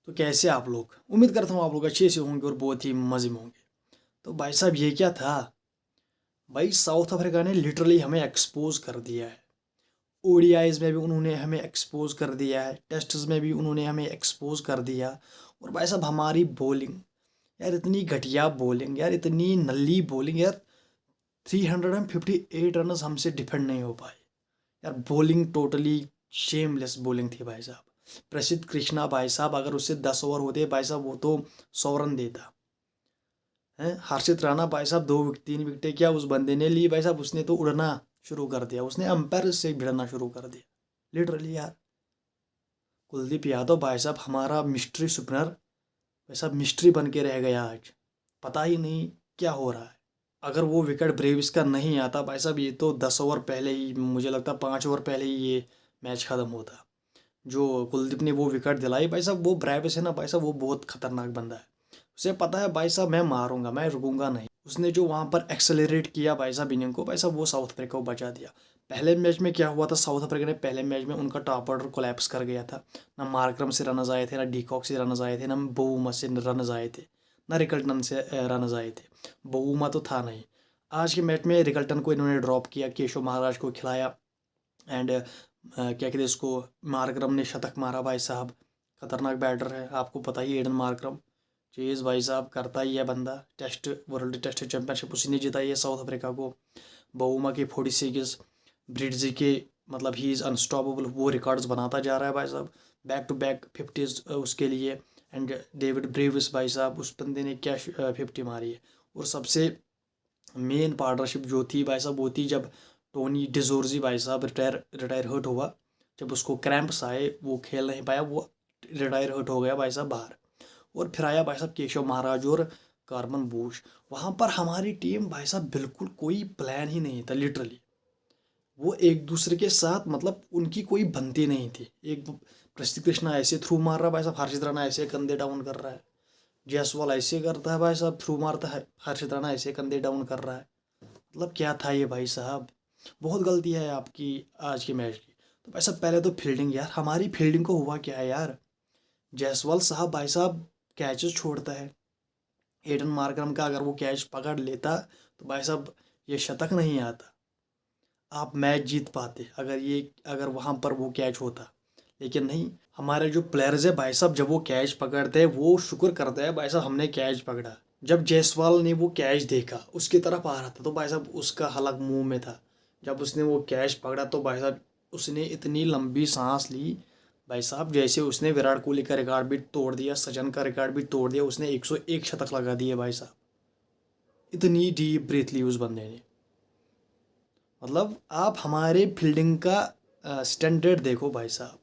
तो कैसे आप लोग? उम्मीद करता हूँ आप लोग अच्छे से होंगे और बहुत ही मज़े में होंगे। तो भाई साहब ये क्या था? भाई साउथ अफ्रीका ने लिटरली हमें एक्सपोज कर दिया है। ओडीआईज में भी उन्होंने हमें एक्सपोज कर दिया है, टेस्ट्स में भी उन्होंने हमें एक्सपोज कर दिया। और भाई साहब हमारी बॉलिंग, यार इतनी घटिया बॉलिंग, यार इतनी नल्ली बॉलिंग, यार 358 रन हमसे डिफेंड नहीं हो पाए। यार बॉलिंग टोटली शेमलेस बॉलिंग थी भाई साहब। प्रसिद्ध कृष्णा भाई साहब, अगर उससे 10 ओवर होते भाई साहब वो तो 100 रन देता है। हर्षित राणा भाई साहब 2 3 विकेटें क्या उस बंदे ने ली भाई साहब, उसने तो उड़ना शुरू कर दिया, उसने अंपायर से भिड़ना शुरू कर दिया लिटरली यार। कुलदीप यादव भाई साहब हमारा मिस्ट्री सुपनर भाई साहब मिस्ट्री बन के रह गया आज। पता ही नहीं क्या हो रहा है। अगर वो विकेट ब्रेविस का नहीं आता भाई साहब, ये तो 10 ओवर पहले ही, मुझे लगता है 5 ओवर पहले ही ये मैच खत्म होता। जो कुलदीप ने वो विकेट दिलाई भाई साहब, वो ब्रेविस है ना भाई साहब, वो बहुत खतरनाक बंदा है। उसे पता है भाई साहब मैं मारूंगा, मैं रुकूंगा नहीं। उसने जो वहां पर एक्सेलरेट किया भाई साहब इनिंग को, भाई साहब वो साउथ अफ्रीका को बचा दिया। पहले मैच में क्या हुआ था, साउथ अफ्रीका ने पहले मैच में उनका टॉप ऑर्डर कोलैप्स कर गया था। ना मार्करम से रन आए थे, ना डीकॉक से रन आए थे, ना बोउमा से रन आए थे, ना रिकल्टन से रन आए थे। बोउमा तो था नहीं। आज के मैच में रिकल्टन को इन्होंने ड्रॉप किया, केशव महाराज को खिलाया। एंड क्या कहते हैं उसको, मार्करम ने शतक मारा भाई साहब। खतरनाक बैटर है, आपको पता ही एडन मार्करम। चेज भाई साहब करता ही है बंदा, टेस्ट वर्ल्ड टेस्ट चैंपियनशिप उसी ने जिताई है साउथ अफ्रीका को। बोउमा के 46, ब्रिड्जी के, मतलब ही इज़ अनस्टॉपेबल, वो रिकॉर्ड्स बनाता जा रहा है भाई साहब। बैक टू बैक 50 उसके लिए। एंड डेविड ब्रेविस भाई साहब, उस बंदे ने क्या 50 मारी है। और सबसे मेन पार्टनरशिप जो थी भाई साहब, वो थी जब टोनी डिजोर्जी भाई साहब रिटायर हर्ट हुआ। जब उसको क्रैम्प्स आए, वो खेल नहीं पाया, वो रिटायर हर्ट हो गया भाई साहब बाहर। और फिर आया भाई साहब केशव महाराज और कार्बन बूश। वहाँ पर हमारी टीम भाई साहब बिल्कुल कोई प्लान ही नहीं था लिटरली। वो एक दूसरे के साथ, मतलब उनकी कोई बनती नहीं थी। एक प्रसिद्ध कृष्णा ऐसे थ्रू मार रहा है भाई साहब, हर्षित राणा ऐसे कंधे डाउन कर रहा है। जायसवाल ऐसे करता है भाई साहब, थ्रू मारता है, हर्षित राणा ऐसे कंधे डाउन कर रहा है। मतलब क्या था ये भाई साहब? बहुत गलती है आपकी आज के मैच की। तो भाई साहब पहले तो फील्डिंग, यार हमारी फील्डिंग को हुआ क्या है यार। जायसवाल साहब भाई साहब कैचेस छोड़ता है। एडन मार्करम का अगर वो कैच पकड़ लेता तो भाई साहब ये शतक नहीं आता, आप मैच जीत पाते अगर वहाँ पर वो कैच होता। लेकिन नहीं, हमारे जो प्लेयर्स है भाई साहब, जब वो कैच पकड़ते हैं वो शुक्र करते हैं भाई साहब हमने कैच पकड़ा। जब जायसवाल ने वो कैच देखा, उसकी तरफ आ रहा था, तो भाई साहब उसका हलक मुंह में था। जब उसने वो कैच पकड़ा तो भाई साहब उसने इतनी लंबी सांस ली भाई साहब, जैसे उसने विराट कोहली का रिकॉर्ड भी तोड़ दिया, सचिन का रिकॉर्ड भी तोड़ दिया। उसने 101 शतक लगा दिए भाई साहब। इतनी डीप ब्रीथ ली उस बंदे ने। मतलब आप हमारे फील्डिंग का स्टैंडर्ड देखो भाई साहब।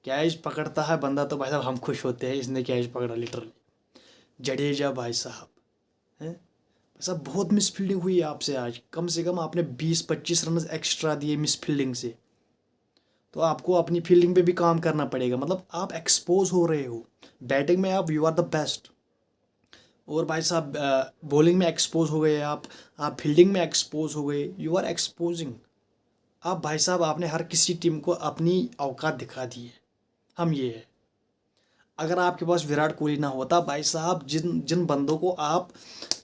कैच पकड़ता है बंदा तो भाई साहब हम खुश होते हैं, इसने कैच पकड़ा लिटरली। जडेजा भाई साहब हैं, भाई साहब बहुत मिस फील्डिंग हुई आपसे आज। कम से कम आपने 20 25 रन एक्स्ट्रा दिए मिस फील्डिंग से। तो आपको अपनी फील्डिंग पे भी काम करना पड़ेगा। मतलब आप एक्सपोज हो रहे हो। बैटिंग में आप यू आर द बेस्ट, और भाई साहब बॉलिंग में एक्सपोज हो गए आप फील्डिंग में एक्सपोज हो गए, यू आर एक्सपोजिंग। आप भाई साहब आपने हर किसी टीम को अपनी औकात दिखा दी है। हम ये है, अगर आपके पास विराट कोहली ना होता भाई साहब, जिन जिन बंदों को आप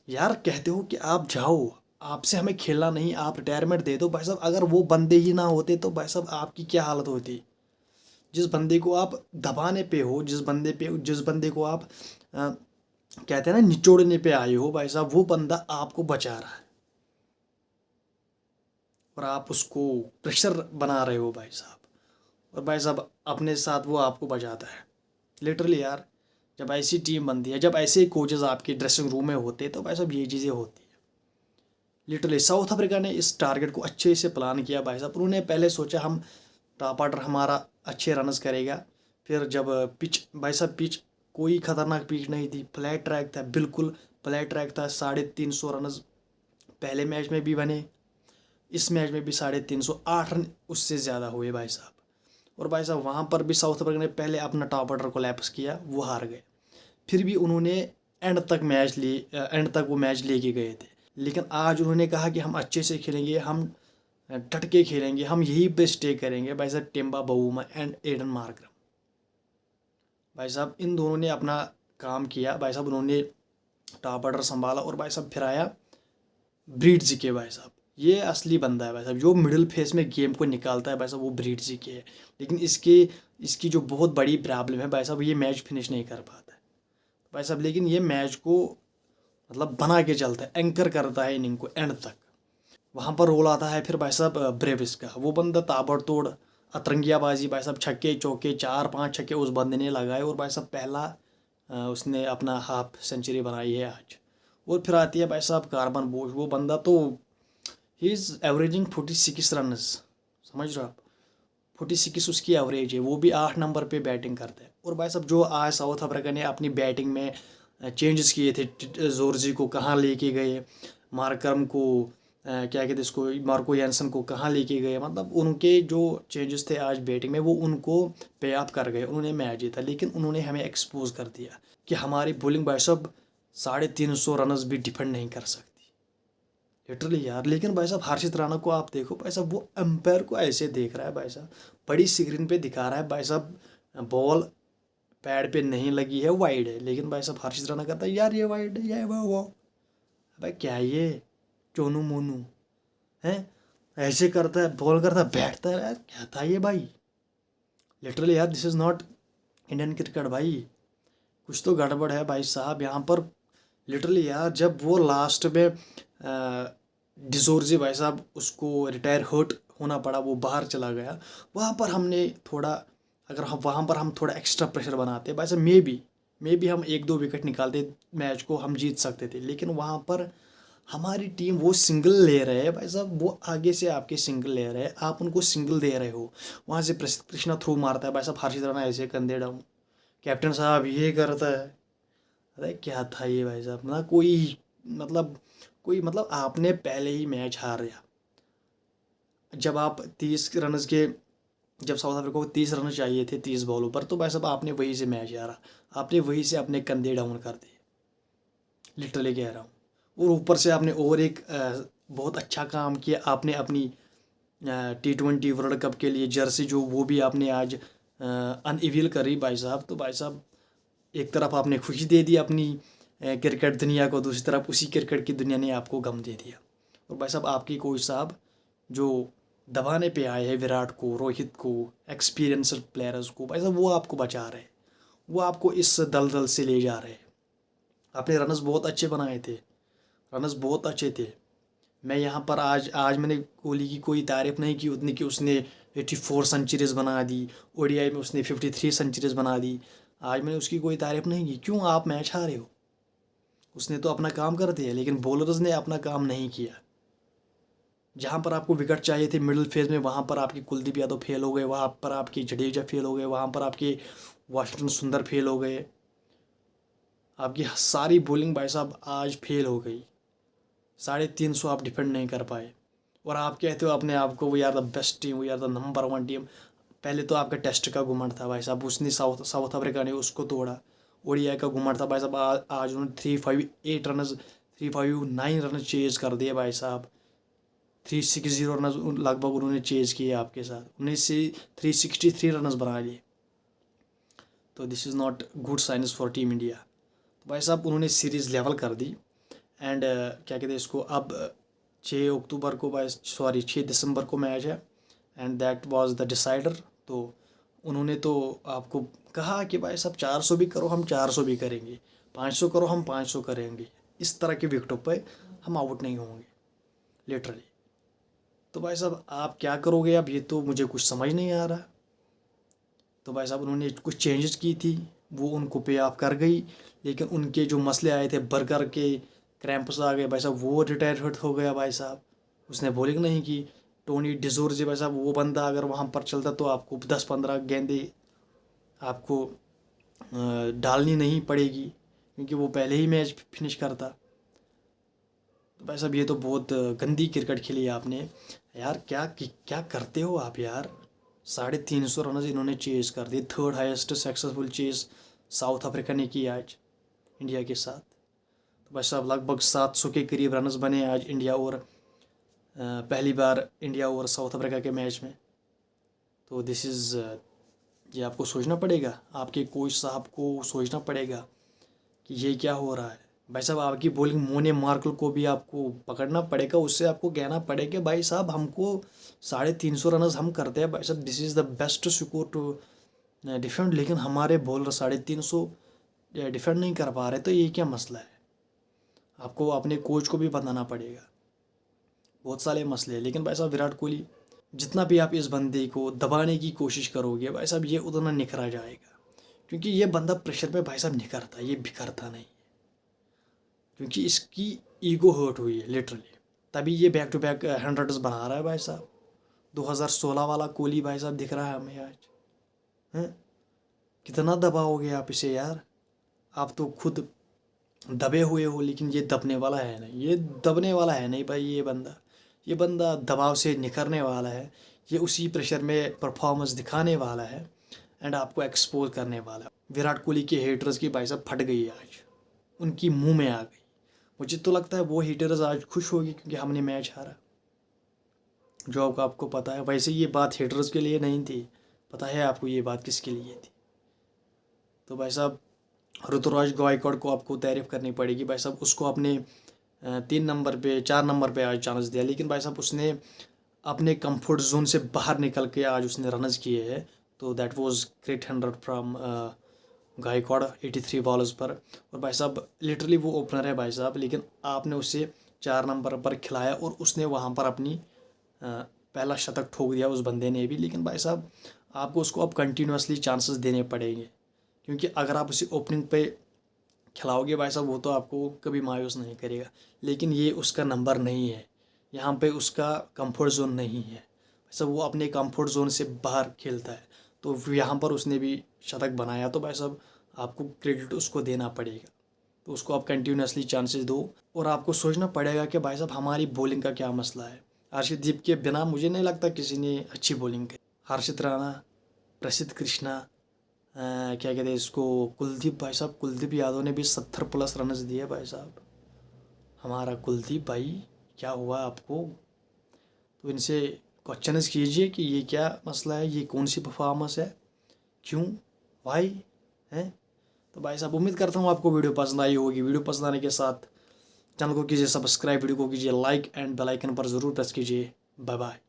यार कहते हो कि आप जाओ, आपसे हमें खेलना नहीं, आप रिटायरमेंट दे दो भाई साहब, अगर वो बंदे ही ना होते तो भाई साहब आपकी क्या हालत होती। जिस बंदे को आप दबाने पे हो, जिस बंदे को आप कहते हैं ना निचोड़ने पे आए हो भाई साहब, वो बंदा आपको बचा रहा है और आप उसको प्रेशर बना रहे हो भाई साहब। और भाई साहब अपने साथ वो आपको बचाता है लिटरली यार। जब ऐसी टीम बनती है, जब ऐसे कोचेस आपके ड्रेसिंग रूम में होते हैं, तो भाई साहब ये चीज़ें होती है लिटरली। साउथ अफ्रीका ने इस टारगेट को अच्छे से प्लान किया भाई साहब। उन्होंने पहले सोचा हम टॉप ऑर्डर हमारा अच्छे रनस करेगा। फिर जब पिच भाई साहब, पिच कोई खतरनाक पिच नहीं थी, फ्लैट ट्रैक था, बिल्कुल फ्लैट ट्रैक था। 350 रन पहले मैच में भी बने, इस मैच में भी 350, 8 रन उससे ज़्यादा हुए भाई साहब। और भाई साहब वहाँ पर भी साउथ अफ्रीका ने पहले अपना टॉप ऑर्डर को लैप्स किया, वो हार गए। फिर भी उन्होंने एंड तक वो मैच लेके गए थे। लेकिन आज उन्होंने कहा कि हम अच्छे से खेलेंगे, हम डट के खेलेंगे, हम यही पे स्टे करेंगे भाई साहब। Temba Bavuma and Aiden Markram भाई साहब इन दोनों ने अपना काम किया भाई साहब, उन्होंने टॉप ऑर्डर संभाला और भाई साहब फिर आया ब्रीड के भाई साहब। ये असली बंदा है भाई साहब, जो मिडिल फेस में गेम को निकालता है भाई साहब, वो ब्रीड के है। लेकिन इसकी जो बहुत बड़ी प्रॉब्लम है भाई साहब, ये मैच फिनिश नहीं कर पाता है भाई साहब। लेकिन ये मैच को मतलब बना के चलता है, एंकर करता है इनिंग को एंड तक। वहाँ पर रोल आता है फिर भाई साहब ब्रेविस का। वो बंदा ताबड़तोड़ अतरंगियाबाजी भाई साहब, छक्के चौके 4-5 छक्के उस बंदे ने लगाए और भाई साहब पहला उसने अपना हाफ सेंचुरी बनाई है आज। और फिर आती है भाई साहब कार्बन बोश। वो बंदा तो ही इज़ एवरेजिंग 46 रन, समझ रहे हो आप। 46 उसकी एवरेज है, वो भी 8 नंबर पे बैटिंग करता है। और भाई साहब जो आज साउथ अफ्रीका ने अपनी बैटिंग में चेंजेस किए थे, जोर्जी को कहाँ लेके गए, मार्करम को क्या कहते इसको, मार्को यानसन को कहाँ लेके गए, मतलब उनके जो चेंजेस थे आज बैटिंग में वो उनको पे ऑफ कर गए, उन्होंने मैच जीता। लेकिन उन्होंने हमें एक्सपोज कर दिया कि हमारी बॉलिंग भाई साहब 350 रनस भी डिफेंड नहीं कर सकती, लिटरली यार। लेकिन भाई साहब हर्षित राणा को आप देखो भाई साहब, वो एम्पायर को ऐसे देख रहा है भाई साहब, बड़ी स्क्रीन पे दिखा रहा है भाई साहब बॉल पैड पे नहीं लगी है, वाइड है। लेकिन भाई साहब हर्षित राणा कहता है यार ये वाइड है, ये वो भाई क्या ये चोनू मोनू है, ऐसे करता है, बॉल करता है, बैठता है यार, क्या था ये भाई। लिटरली यार this is not Indian cricket भाई, कुछ तो गड़बड़ है भाई साहब यहाँ पर। लिटरली यार जब वो लास्ट में डिजोर्जी भाई साहब उसको रिटायर हर्ट होना पड़ा, वो बाहर चला गया, वहाँ पर हमने थोड़ा, अगर हम वहाँ पर हम थोड़ा एक्स्ट्रा प्रेशर बनाते भाई साहब, मे बी हम 1-2 विकेट निकालते, मैच को हम जीत सकते थे। लेकिन वहाँ पर हमारी टीम वो सिंगल ले रहे हैं भाई साहब, वो आगे से आपके सिंगल ले रहे हैं, आप उनको सिंगल दे रहे हो। वहाँ से प्रसिद्ध कृष्णा थ्रू मारता है भाई साहब, हर्षित राणा ऐसे कंधे डाउन, कैप्टन साहब ये करता है। अरे क्या था ये भाई साहब ना, कोई मतलब आपने पहले ही मैच हार दिया। जब आप 30 रन के, जब साउथ अफ्रीका को 30 रन चाहिए थे 30 बॉलों पर, तो भाई साहब आपने वहीं से मैच हारा, आपने वहीं से अपने कंधे डाउन कर दिए, लिटरली कह रहा हूँ। और ऊपर से आपने और एक बहुत अच्छा काम किया, आपने अपनी T20 वर्ल्ड कप के लिए जर्सी जो वो भी आपने आज अनइवील करी भाई साहब। तो भाई साहब एक तरफ आपने खुशी दे दी अपनी क्रिकेट दुनिया को, दूसरी तरफ उसी क्रिकेट की दुनिया ने आपको गम दे दिया। और भाई साहब आपके कोच साहब जो दबाने पे आए हैं विराट को, रोहित को, एक्सपीरियंस्ड प्लेयर्स को, भाई साहब वो आपको बचा रहे हैं, वो आपको इस दलदल से ले जा रहे हैं। आपने रनर्स बहुत अच्छे बनाए थे, रनर्स बहुत अच्छे थे। मैं यहाँ पर आज मैंने कोहली की कोई तारीफ नहीं की उतनी कि उसने 84 सेंचुरीज बना दी, ओडीआई में उसने 53 सेंचुरीज बना दी। आज मैंने उसकी कोई तारीफ नहीं की, क्यों, आप मैच हारे हो। उसने तो अपना काम कर दिया, लेकिन बॉलर्स ने अपना काम नहीं किया। जहाँ पर आपको विकेट चाहिए थे मिडिल फेज में, वहाँ पर आपके कुलदीप यादव फेल हो गए, वहाँ पर आपके जडेजा फेल हो गए, वहाँ पर आपके वाशिंगटन सुंदर फेल हो गए, आपकी सारी बॉलिंग भाई साहब आज फेल हो गई। 350 आप डिफेंड नहीं कर पाए, और आप कहते हो अपने आप को we are the best team, we are the number 1 team. पहले तो आपका टेस्ट का घुमंड था भाई साहब, उसने साउथ अफ्रीका ने उसको तोड़ा। ओडीआई का घुमंड था भाई साहब, आज उन्होंने 358 रन 359 रन चेज कर दिए भाई साहब। 360 रन लगभग उन्होंने चेज किए आपके साथ, 363 रन बना लिए। तो this is not good science for team India. तो भाई साहब उन्होंने सीरीज़ लेवल कर दी। एंड क्या कहते हैं इसको, अब 6 दिसंबर को मैच है, and that was the decider. तो उन्होंने तो आपको कहा कि भाई साहब 400 भी करो हम 400 भी करेंगे, 500 करो हम 500 करेंगे, इस तरह के विकेटों पे हम आउट नहीं होंगे, लिटरली। तो भाई साहब आप क्या करोगे अब, ये तो मुझे कुछ समझ नहीं आ रहा। तो भाई साहब उन्होंने कुछ चेंजेस की थी, वो उनको पे ऑफ कर गई। लेकिन उनके जो मसले आए थे, बर्गर के क्रैम्प्स आ गए भाई साहब, वो रिटायर हो गया भाई साहब, उसने बॉलिंग नहीं की। टोनी डिजोर्जे भाई साहब, वो बंदा अगर वहाँ पर चलता तो आपको 10-15 गेंदे आपको डालनी नहीं पड़ेगी, क्योंकि वो पहले ही मैच फिनिश करता। तो भाई साहब ये तो बहुत गंदी क्रिकेट खेली आपने यार, क्या क्या करते हो आप यार। 350 रन इन्होंने चेज कर दिए, third highest successful chase south Africa ने की आज इंडिया के साथ। तो भाई साहब लगभग 700 के करीब रनस बने आज इंडिया और पहली बार इंडिया और साउथ अफ्रीका के मैच में। तो दिस इज़ ये आपको सोचना पड़ेगा, आपके कोच साहब को सोचना पड़ेगा कि ये क्या हो रहा है। भाई साहब आपकी बॉलिंग मोने मार्कल को भी आपको पकड़ना पड़ेगा, उससे आपको कहना पड़ेगा भाई साहब हमको 350 रन हम करते हैं भाई साहब, this is the best score to defend, लेकिन हमारे बॉलर 350 डिफेंड नहीं कर पा रहे, तो ये क्या मसला है। आपको अपने कोच को भी बताना पड़ेगा, बहुत सारे मसले हैं। लेकिन भाई साहब विराट कोहली, जितना भी आप इस बंदे को दबाने की कोशिश करोगे भाई साहब, ये उतना निखरा जाएगा, क्योंकि ये बंदा प्रेशर पे भाई साहब निखरता है, ये बिखरता नहीं, क्योंकि इसकी ईगो हर्ट हुई है लिटरली, तभी ये बैक टू बैक 100 बना रहा है भाई साहब। 2016 वाला कोहली भाई साहब दिख रहा है हमें आज। हैं, कितना दबाओगे आप इसे यार, आप तो खुद दबे हुए हो, लेकिन ये दबने वाला है नहीं, ये दबने वाला है नहीं भाई। ये बंदा दबाव से निखरने वाला है, ये उसी प्रेशर में परफॉर्मेंस दिखाने वाला है एंड आपको एक्सपोज करने वाला है। विराट कोहली के हेटर्स की भाई साहब फट गई आज, उनकी मुंह में आ गई। मुझे तो लगता है वो हेटर्स आज खुश होगी क्योंकि हमने मैच हारा, जो आपको पता है। वैसे ये बात हेटर्स के लिए नहीं थी, पता है आपको ये बात किसके लिए थी। तो भाई साहब ऋतुराज गायकवाड़ को आपको तारीफ़ करनी पड़ेगी भाई साहब, उसको अपने 3 नंबर पे 4 नंबर पे आज चांस दिया, लेकिन भाई साहब उसने अपने कंफर्ट जोन से बाहर निकल के आज उसने रनज किए हैं। तो that was great 100 from Gaikwad 83 bowlers पर। और भाई साहब लिटरली वो ओपनर है भाई साहब, लेकिन आपने उसे 4 नंबर पर खिलाया और उसने वहाँ पर अपनी पहला शतक ठोक दिया उस बंदे ने भी। लेकिन भाई साहब आपको उसको अब कंटिन्यूसली चांसेस देने पड़ेंगे, क्योंकि अगर आप उसे ओपनिंग पे खिलाओगे भाई साहब, वो तो आपको कभी मायूस नहीं करेगा, लेकिन ये उसका नंबर नहीं है, यहाँ पे उसका कंफर्ट जोन नहीं है भाई साहब, वो अपने कंफर्ट जोन से बाहर खेलता है। तो यहाँ पर उसने भी शतक बनाया, तो भाई साहब आपको क्रेडिट उसको देना पड़ेगा। तो उसको आप कंटिन्यूसली चांसेस दो, और आपको सोचना पड़ेगा कि भाई साहब हमारी बॉलिंग का क्या मसला है। हर्षदीप के बिना मुझे नहीं लगता किसी ने अच्छी बॉलिंग की। हर्षित राणा, प्रसिद्ध कृष्णा, क्या कहते हैं इसको, कुलदीप भाई साहब, कुलदीप यादव ने भी 70+ रन दिए भाई साहब। हमारा कुलदीप भाई क्या हुआ आपको। तो इनसे क्वेश्चन कीजिए कि ये क्या मसला है, ये कौन सी परफॉर्मेंस है, क्यों, भाई हैं। तो भाई साहब उम्मीद करता हूँ आपको वीडियो पसंद आई होगी। वीडियो पसंद आने के साथ चैनल को कीजिए सब्सक्राइब, वीडियो को कीजिए लाइक एंड बेल आइकन पर ज़रूर प्रेस कीजिए। Bye bye.